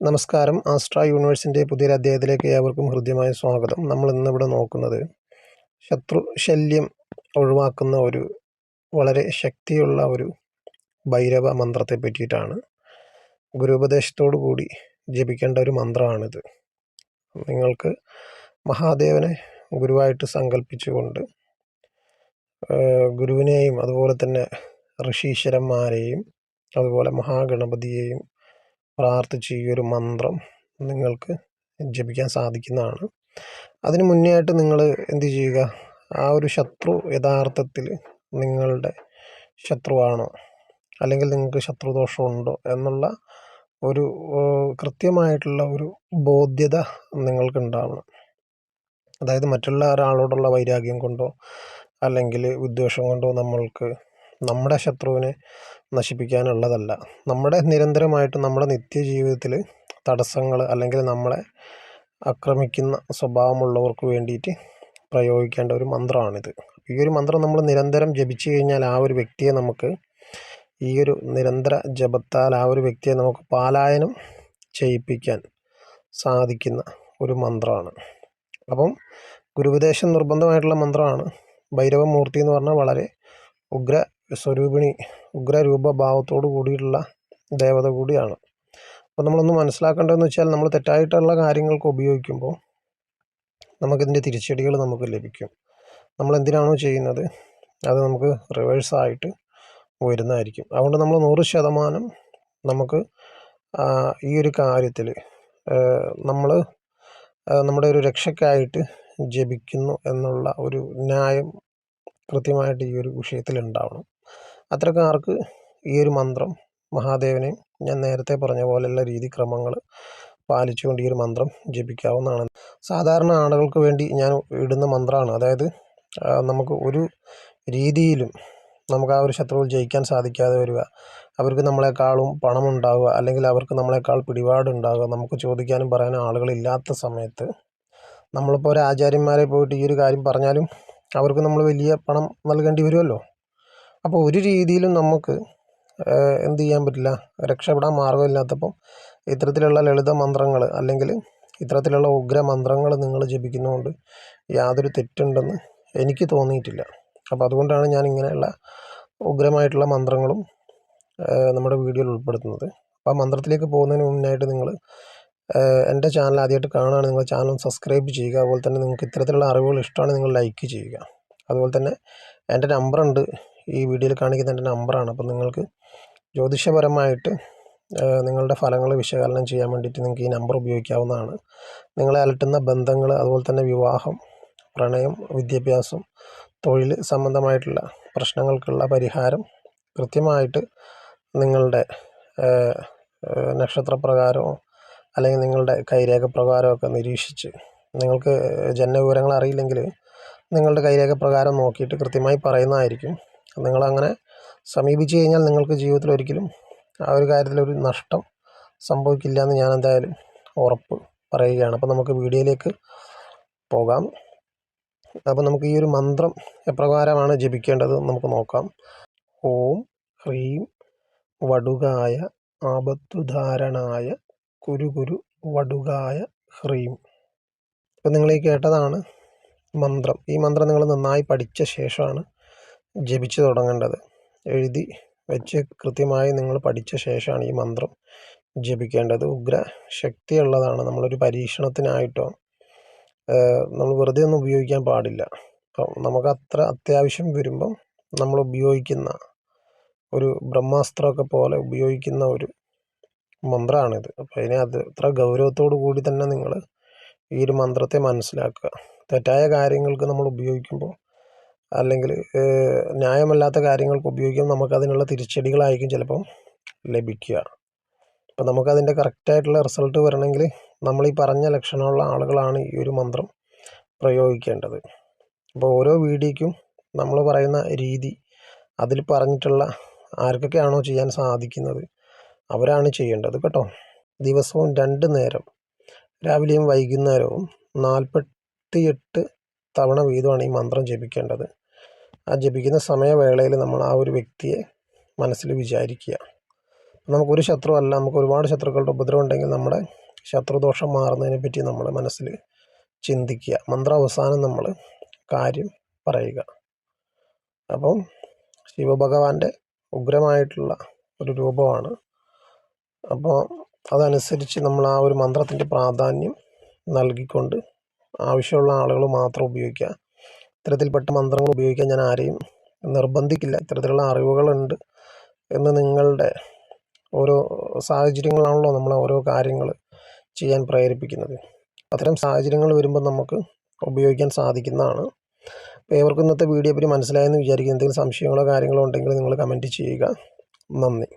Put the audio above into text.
നമസ്കാരം. ആസ്ട്ര യൂണിവേഴ്സിൻ്റെ പുതിയൊരു അധ്യായത്തിലേക്ക് ഏവർക്കും ഹൃദ്യമായ സ്വാഗതം. നമ്മൾ ഇന്നിവിടെ നോക്കുന്നത് ശത്രു ശല്യം ഒഴിവാക്കുന്ന ഒരു വളരെ ശക്തിയുള്ള ഒരു ഭൈരവ മന്ത്രത്തെ പറ്റിയിട്ടാണ്. ഗുരുപദേശത്തോടു കൂടി ജപിക്കേണ്ട ഒരു മന്ത്രമാണിത്. നിങ്ങൾക്ക് മഹാദേവനെ ഗുരുവായിട്ട് സങ്കല്പിച്ചുകൊണ്ട് ഗുരുവിനെയും അതുപോലെ തന്നെ ഋഷീശ്വരന്മാരെയും അതുപോലെ മഹാഗണപതിയെയും പ്രാർത്ഥിച്ച് ഈ ഒരു മന്ത്രം നിങ്ങൾക്ക് ജപിക്കാൻ സാധിക്കുന്നതാണ്. അതിന് മുന്നേ ആയിട്ട് നിങ്ങൾ എന്ത് ചെയ്യുക, ആ ഒരു ശത്രു യഥാർത്ഥത്തിൽ നിങ്ങളുടെ ശത്രുവാണോ അല്ലെങ്കിൽ നിങ്ങൾക്ക് ശത്രുദോഷമുണ്ടോ എന്നുള്ള ഒരു കൃത്യമായിട്ടുള്ള ഒരു ബോധ്യത നിങ്ങൾക്കുണ്ടാവണം. അതായത് മറ്റുള്ള ഒരാളോടുള്ള വൈരാഗ്യം കൊണ്ടോ അല്ലെങ്കിൽ വിദ്വേഷം കൊണ്ടോ നമ്മൾക്ക് നമ്മുടെ ശത്രുവിനെ നശിപ്പിക്കാനുള്ളതല്ല. നമ്മുടെ നിരന്തരമായിട്ട് നമ്മുടെ നിത്യജീവിതത്തിൽ തടസ്സങ്ങൾ അല്ലെങ്കിൽ നമ്മളെ ആക്രമിക്കുന്ന സ്വഭാവമുള്ളവർക്ക് വേണ്ടിയിട്ട് പ്രയോഗിക്കേണ്ട ഒരു മന്ത്രമാണിത്. ഈ ഒരു മന്ത്രം നമ്മൾ നിരന്തരം ജപിച്ചു കഴിഞ്ഞാൽ ആ ഒരു വ്യക്തിയെ നമുക്ക് ഈ ഒരു നിരന്തര ജപത്താൽ ആ ഒരു വ്യക്തിയെ നമുക്ക് പലായനം ചെയ്യിപ്പിക്കാൻ സാധിക്കുന്ന ഒരു മന്ത്രമാണ്. അപ്പം ഗുരുപദേശം നിർബന്ധമായിട്ടുള്ള മന്ത്രമാണ്. ഭൈരവമൂർത്തി എന്ന് പറഞ്ഞാൽ വളരെ ഉഗ്ര സ്വരൂപിണി, ഉഗ്രരൂപഭാവത്തോടു കൂടിയിട്ടുള്ള ദേവത കൂടിയാണ്. അപ്പോൾ നമ്മളൊന്ന് മനസ്സിലാക്കേണ്ടതെന്ന് വെച്ചാൽ നമ്മൾ തെറ്റായിട്ടുള്ള കാര്യങ്ങൾക്ക് ഉപയോഗിക്കുമ്പോൾ നമുക്കിതിൻ്റെ തിരിച്ചടികൾ നമുക്ക് ലഭിക്കും. നമ്മൾ എന്തിനാണോ ചെയ്യുന്നത് അത് നമുക്ക് റിവേഴ്സായിട്ട് വരുന്നതായിരിക്കും. അതുകൊണ്ട് നമ്മൾ 100% നമുക്ക് ഈ ഒരു കാര്യത്തിൽ നമ്മൾ നമ്മുടെ ഒരു രക്ഷയ്ക്കായിട്ട് ജപിക്കുന്നു എന്നുള്ള ഒരു ന്യായം കൃത്യമായിട്ട് ഈ ഒരു വിഷയത്തിൽ ഉണ്ടാവണം. അത്തരക്കാർക്ക് ഈ ഒരു മന്ത്രം മഹാദേവനെ ഞാൻ നേരത്തെ പറഞ്ഞ പോലെയുള്ള രീതിക്രമങ്ങൾ പാലിച്ചുകൊണ്ട് ഈ ഒരു മന്ത്രം ജപിക്കാവുന്നതാണ്. സാധാരണ ആളുകൾക്ക് വേണ്ടി ഞാൻ ഇടുന്ന മന്ത്രമാണ്. അതായത് നമുക്ക് ഒരു രീതിയിലും നമുക്ക് ആ ഒരു ശത്രുവിൽ ജയിക്കാൻ സാധിക്കാതെ വരിക, അവർക്ക് നമ്മളെക്കാളും പണമുണ്ടാവുക അല്ലെങ്കിൽ അവർക്ക് നമ്മളെക്കാൾ പിടിപാടുണ്ടാവുക, നമുക്ക് ചോദിക്കാനും പറയാനും ആളുകളില്ലാത്ത സമയത്ത് നമ്മളിപ്പോൾ ഒരു ആചാര്യന്മാരെ പോയിട്ട് ഈ ഒരു കാര്യം പറഞ്ഞാലും അവർക്ക് നമ്മൾ വലിയ പണം നൽകേണ്ടി വരുമല്ലോ. അപ്പോൾ ഒരു രീതിയിലും നമുക്ക് എന്ത് ചെയ്യാൻ പറ്റില്ല, രക്ഷപ്പെടാൻ മാർഗമില്ലാത്തപ്പം ഇത്തരത്തിലുള്ള ലളിത മന്ത്രങ്ങൾ അല്ലെങ്കിൽ ഇത്തരത്തിലുള്ള ഉഗ്രമന്ത്രങ്ങൾ നിങ്ങൾ ജപിക്കുന്നതുകൊണ്ട് യാതൊരു തെറ്റുണ്ടെന്ന് എനിക്ക് തോന്നിയിട്ടില്ല. അപ്പോൾ അതുകൊണ്ടാണ് ഞാൻ ഇങ്ങനെയുള്ള ഉഗ്രമായിട്ടുള്ള മന്ത്രങ്ങളും നമ്മുടെ വീഡിയോയിൽ ഉൾപ്പെടുത്തുന്നത്. അപ്പോൾ ആ മന്ത്രത്തിലേക്ക് പോകുന്നതിന് മുന്നായിട്ട് നിങ്ങൾ എൻ്റെ ചാനൽ ആദ്യമായിട്ട് കാണുകയാണ്, നിങ്ങൾ ചാനൽ സബ്സ്ക്രൈബ് ചെയ്യുക. അതുപോലെ തന്നെ നിങ്ങൾക്ക് ഇത്തരത്തിലുള്ള അറിവുകൾ ഇഷ്ടമാണ് നിങ്ങൾ ലൈക്ക് ചെയ്യുക. അതുപോലെ തന്നെ എൻ്റെ നമ്പറുണ്ട്, ഈ വീഡിയോയിൽ കാണിക്കുന്ന എൻ്റെ നമ്പറാണ്. അപ്പം നിങ്ങൾക്ക് ജ്യോതിഷപരമായിട്ട് നിങ്ങളുടെ ഫലങ്ങൾ വിശകലനം ചെയ്യാൻ വേണ്ടിയിട്ട് നിങ്ങൾക്ക് ഈ നമ്പർ ഉപയോഗിക്കാവുന്നതാണ്. നിങ്ങളെ അലട്ടുന്ന ബന്ധങ്ങൾ, അതുപോലെ തന്നെ വിവാഹം, പ്രണയം, വിദ്യാഭ്യാസം, തൊഴിൽ സംബന്ധമായിട്ടുള്ള പ്രശ്നങ്ങൾക്കുള്ള പരിഹാരം കൃത്യമായിട്ട് നിങ്ങളുടെ നക്ഷത്രപ്രകാരമോ അല്ലെങ്കിൽ നിങ്ങളുടെ കൈരേഖ പ്രകാരമൊക്കെ നിരീക്ഷിച്ച്, നിങ്ങൾക്ക് ജനനവിവരങ്ങൾ അറിയില്ലെങ്കിൽ നിങ്ങളുടെ കൈരേഖ പ്രകാരം നോക്കിയിട്ട് കൃത്യമായി പറയുന്നതായിരിക്കും. നിങ്ങളങ്ങനെ സമീപിച്ചു കഴിഞ്ഞാൽ നിങ്ങൾക്ക് ജീവിതത്തിൽ ഒരിക്കലും ആ ഒരു കാര്യത്തിലൊരു നഷ്ടം സംഭവിക്കില്ല എന്ന് ഞാൻ എന്തായാലും ഉറപ്പ് പറയുകയാണ്. അപ്പോൾ നമുക്ക് വീഡിയോയിലേക്ക് പോകാം. അപ്പോൾ നമുക്ക് ഈ ഒരു മന്ത്രം എപ്രകാരമാണ് ജപിക്കേണ്ടത് നമുക്ക് നോക്കാം. ഓം ഹ്രീം വടുകായ ആപത്തുധാരണായ കുരു വടുകായ ഹ്രീം. ഇപ്പം നിങ്ങൾ ഈ കേട്ടതാണ് മന്ത്രം. ഈ മന്ത്രം നിങ്ങൾ നന്നായി പഠിച്ച ശേഷമാണ് ജപിച്ചു തുടങ്ങേണ്ടത്. എഴുതി വെച്ച് കൃത്യമായി നിങ്ങൾ പഠിച്ച ശേഷമാണ് ഈ മന്ത്രം ജപിക്കേണ്ടത്. ഉഗ്ര ശക്തിയുള്ളതാണ്. നമ്മളൊരു പരീക്ഷണത്തിനായിട്ടോ നമ്മൾ വെറുതെ ഒന്നും ഉപയോഗിക്കാൻ പാടില്ല. അപ്പം നമുക്ക് അത്ര അത്യാവശ്യം വരുമ്പം നമ്മൾ ഉപയോഗിക്കുന്ന ഒരു ബ്രഹ്മാസ്ത്രമൊക്കെ പോലെ ഉപയോഗിക്കുന്ന ഒരു മന്ത്രമാണിത്. അപ്പോൾ അതിനെ അത് അത്ര ഗൗരവത്തോടു കൂടി തന്നെ നിങ്ങൾ ഈ ഒരു മന്ത്രത്തെ മനസ്സിലാക്കുക. തെറ്റായ കാര്യങ്ങൾക്ക് നമ്മൾ ഉപയോഗിക്കുമ്പോൾ അല്ലെങ്കിൽ ന്യായമല്ലാത്ത കാര്യങ്ങൾക്ക് ഉപയോഗിക്കുമ്പോൾ നമുക്കതിനുള്ള തിരിച്ചടികളായിരിക്കും ചിലപ്പം ലഭിക്കുക. അപ്പോൾ നമുക്കതിൻ്റെ കറക്റ്റായിട്ടുള്ള റിസൾട്ട് വരണമെങ്കിൽ നമ്മൾ ഈ പറഞ്ഞ ലക്ഷണമുള്ള ആളുകളാണ് ഈ ഒരു മന്ത്രം പ്രയോഗിക്കേണ്ടത്. അപ്പോൾ ഓരോ വീഡിയോയ്ക്കും നമ്മൾ പറയുന്ന രീതി, അതിൽ പറഞ്ഞിട്ടുള്ള ആർക്കൊക്കെയാണോ ചെയ്യാൻ സാധിക്കുന്നത് അവരാണ് ചെയ്യേണ്ടത് കേട്ടോ. ദിവസവും 2 നേരം, രാവിലെയും വൈകുന്നേരവും 48 തവണ വീതമാണ് ഈ മന്ത്രം ജപിക്കേണ്ടത്. ആ ജപിക്കുന്ന സമയവേളയിൽ നമ്മൾ ആ ഒരു വ്യക്തിയെ മനസ്സിൽ വിചാരിക്കുക. നമുക്കൊരു ശത്രു അല്ല, നമുക്ക് ഒരുപാട് ശത്രുക്കളുടെ ഉപദ്രവം ഉണ്ടെങ്കിൽ നമ്മുടെ ശത്രുദോഷം മാറുന്നതിനെ പറ്റി നമ്മൾ മനസ്സിൽ ചിന്തിക്കുക. മന്ത്രം അവസാനം നമ്മൾ കാര്യം പറയുക. അപ്പം ശിവഭഗവാന്റെ ഉഗ്രമായിട്ടുള്ള ഒരു രൂപമാണ്. അപ്പോൾ അതനുസരിച്ച് നമ്മൾ ആ ഒരു മന്ത്രത്തിൻ്റെ പ്രാധാന്യം നൽകിക്കൊണ്ട് ആവശ്യമുള്ള ആളുകൾ മാത്രം ഉപയോഗിക്കുക. ഇത്തരത്തിൽപ്പെട്ട മന്ത്രങ്ങൾ ഉപയോഗിക്കാൻ ഞാൻ ആരെയും നിർബന്ധിക്കില്ല. ഇത്തരത്തിലുള്ള അറിവുകളുണ്ട് എന്ന് നിങ്ങളുടെ ഓരോ സാഹചര്യങ്ങളാണല്ലോ നമ്മളെ ഓരോ കാര്യങ്ങൾ ചെയ്യാൻ പ്രേരിപ്പിക്കുന്നത്. അത്തരം സാഹചര്യങ്ങൾ വരുമ്പോൾ നമുക്ക് ഉപയോഗിക്കാൻ സാധിക്കുന്നതാണ്. അപ്പോൾ ഏവർക്കും ഇന്നത്തെ വീഡിയോ പറ്റി മനസ്സിലായെന്ന് വിചാരിക്കുന്നു. എന്തെങ്കിലും സംശയങ്ങളോ കാര്യങ്ങളോ ഉണ്ടെങ്കിൽ നിങ്ങൾ കമൻറ്റ് ചെയ്യുക. നന്ദി.